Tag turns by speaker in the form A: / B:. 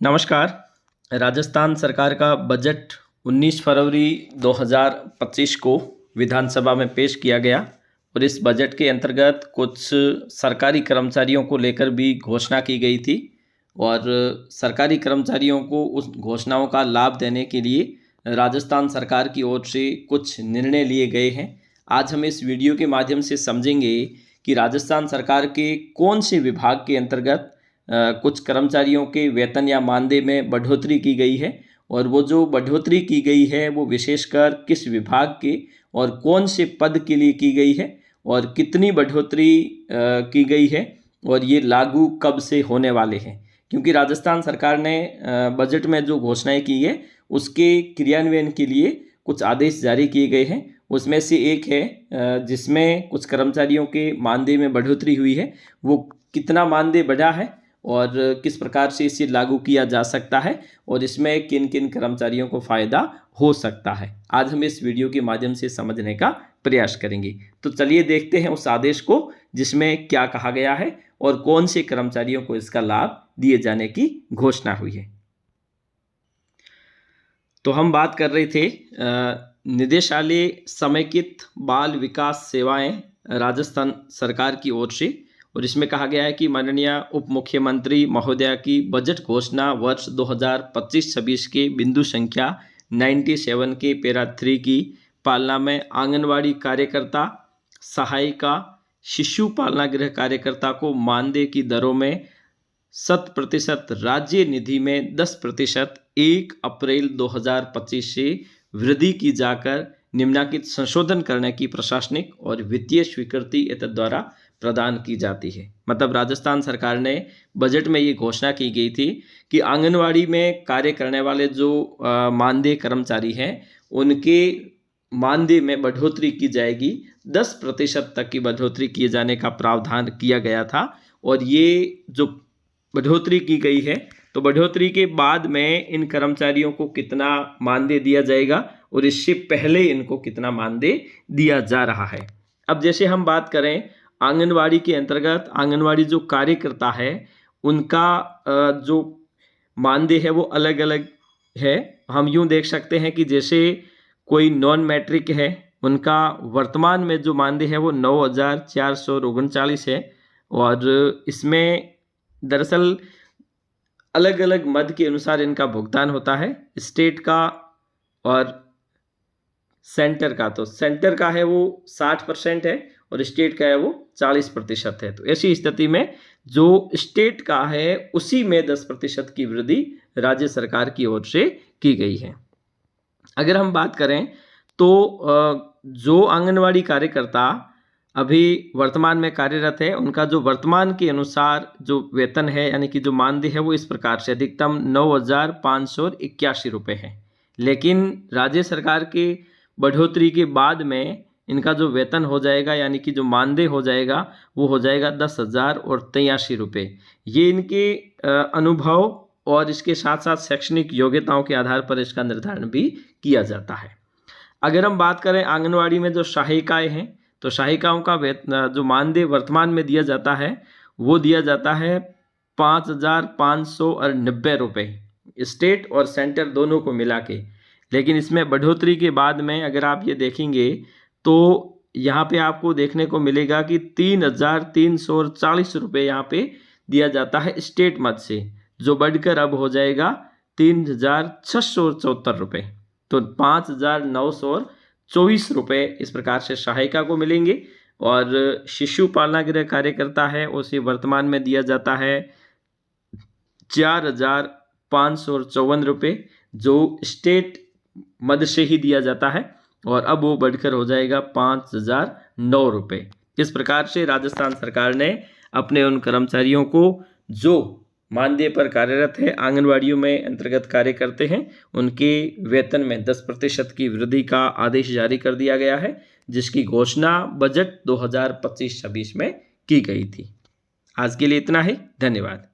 A: नमस्कार। राजस्थान सरकार का बजट 19 फरवरी 2025 को विधानसभा में पेश किया गया और इस बजट के अंतर्गत कुछ सरकारी कर्मचारियों को लेकर भी घोषणा की गई थी और सरकारी कर्मचारियों को उस घोषणाओं का लाभ देने के लिए राजस्थान सरकार की ओर से कुछ निर्णय लिए गए हैं। आज हम इस वीडियो के माध्यम से समझेंगे कि राजस्थान सरकार के कौन से विभाग के अंतर्गत कुछ कर्मचारियों के वेतन या मानदेय में बढ़ोतरी की गई है और वो जो बढ़ोतरी की गई है वो विशेषकर किस विभाग के और कौन से पद के लिए की गई है और कितनी बढ़ोतरी की गई है और ये लागू कब से होने वाले हैं। क्योंकि राजस्थान सरकार ने बजट में जो घोषणाएं की है उसके क्रियान्वयन के लिए कुछ आदेश जारी किए गए हैं। उसमें से एक है जिसमें कुछ कर्मचारियों के मानदेय में बढ़ोतरी हुई है, वो कितना मानदेय बढ़ा है और किस प्रकार से इसे लागू किया जा सकता है और इसमें किन किन कर्मचारियों को फ़ायदा हो सकता है। आज हम इस वीडियो के माध्यम से समझने का प्रयास करेंगे। तो चलिए देखते हैं उस आदेश को जिसमें क्या कहा गया है और कौन से कर्मचारियों को इसका लाभ दिए जाने की घोषणा हुई है। तो हम बात कर रहे थे निदेशालय समेकित बाल विकास सेवाएं राजस्थान सरकार की ओर से, और इसमें कहा गया है कि माननीय उप मुख्यमंत्री महोदया की बजट घोषणा वर्ष 2025-26 के बिंदु संख्या 97 के पैरा 3 की पालना में आंगनवाड़ी कार्यकर्ता, सहायिका, शिशु पालना गृह कार्यकर्ता को मानदेय की दरों में 100% राज्य निधि में 10% 1 अप्रैल 2025 से वृद्धि की जाकर निम्नलिखित संशोधन करने की प्रशासनिक और वित्तीय स्वीकृति इत्यादि द्वारा प्रदान की जाती है। मतलब राजस्थान सरकार ने बजट में ये घोषणा की गई थी कि आंगनवाड़ी में कार्य करने वाले जो मानदेय कर्मचारी हैं उनके मानदेय में बढ़ोतरी की जाएगी। 10% तक की बढ़ोतरी किए जाने का प्रावधान किया गया था और ये जो बढ़ोतरी की गई है तो बढ़ोतरी के बाद में इन कर्मचारियों को कितना मानदेय दिया जाएगा और इससे पहले इनको कितना मानदेय दिया जा रहा है। अब जैसे हम बात करें आंगनवाड़ी के अंतर्गत, आंगनवाड़ी जो कार्यकर्ता है उनका जो मानदेय है वो अलग अलग है। हम यूँ देख सकते हैं कि जैसे कोई नॉन मैट्रिक है उनका वर्तमान में जो मानदेय है वो 9,439 है और इसमें दरअसल अलग अलग मद के अनुसार इनका भुगतान होता है, स्टेट का और सेंटर का। तो सेंटर का है वो 60% है और स्टेट का है वो 40% है। तो ऐसी स्थिति में जो स्टेट का है उसी में 10% की वृद्धि राज्य सरकार की ओर से की गई है। अगर हम बात करें तो जो आंगनवाड़ी कार्यकर्ता अभी वर्तमान में कार्यरत है उनका जो वर्तमान के अनुसार जो वेतन है यानी कि जो मानदेय है वो इस प्रकार से अधिकतम 9,581 रुपये है। लेकिन राज्य सरकार के बढ़ोतरी के बाद में इनका जो वेतन हो जाएगा यानी कि जो मानदेय हो जाएगा वो हो जाएगा 10,083 रुपये। ये इनके अनुभव और इसके साथ साथ शैक्षणिक योग्यताओं के आधार पर इसका निर्धारण भी किया जाता है। अगर हम बात करें आंगनवाड़ी में जो सहायिकाएँ हैं तो सहायिकाओं का जो मानदेय वर्तमान में दिया जाता है वो दिया जाता है 5,590 रुपये स्टेट और सेंटर दोनों को मिला के। लेकिन इसमें बढ़ोतरी के बाद में अगर आप ये देखेंगे तो यहाँ पे आपको देखने को मिलेगा कि 3,340 रुपये यहाँ पे दिया जाता है स्टेट मद से, जो बढ़कर अब हो जाएगा 3,674 रुपये। तो 5,924 रुपये इस प्रकार से सहायिका को मिलेंगे और शिशु पालना गृह कार्यकर्ता है उसे वर्तमान में दिया जाता है 4,554 रुपये, जो स्टेट मद से ही दिया जाता है और अब वो बढ़कर हो जाएगा 5,009 रुपये। इस प्रकार से राजस्थान सरकार ने अपने उन कर्मचारियों को जो मानदेय पर कार्यरत है, आंगनवाड़ियों में अंतर्गत कार्य करते हैं, उनके वेतन में 10% की वृद्धि का आदेश जारी कर दिया गया है, जिसकी घोषणा बजट 2025-26 में की गई थी। आज के लिए इतना ही। धन्यवाद।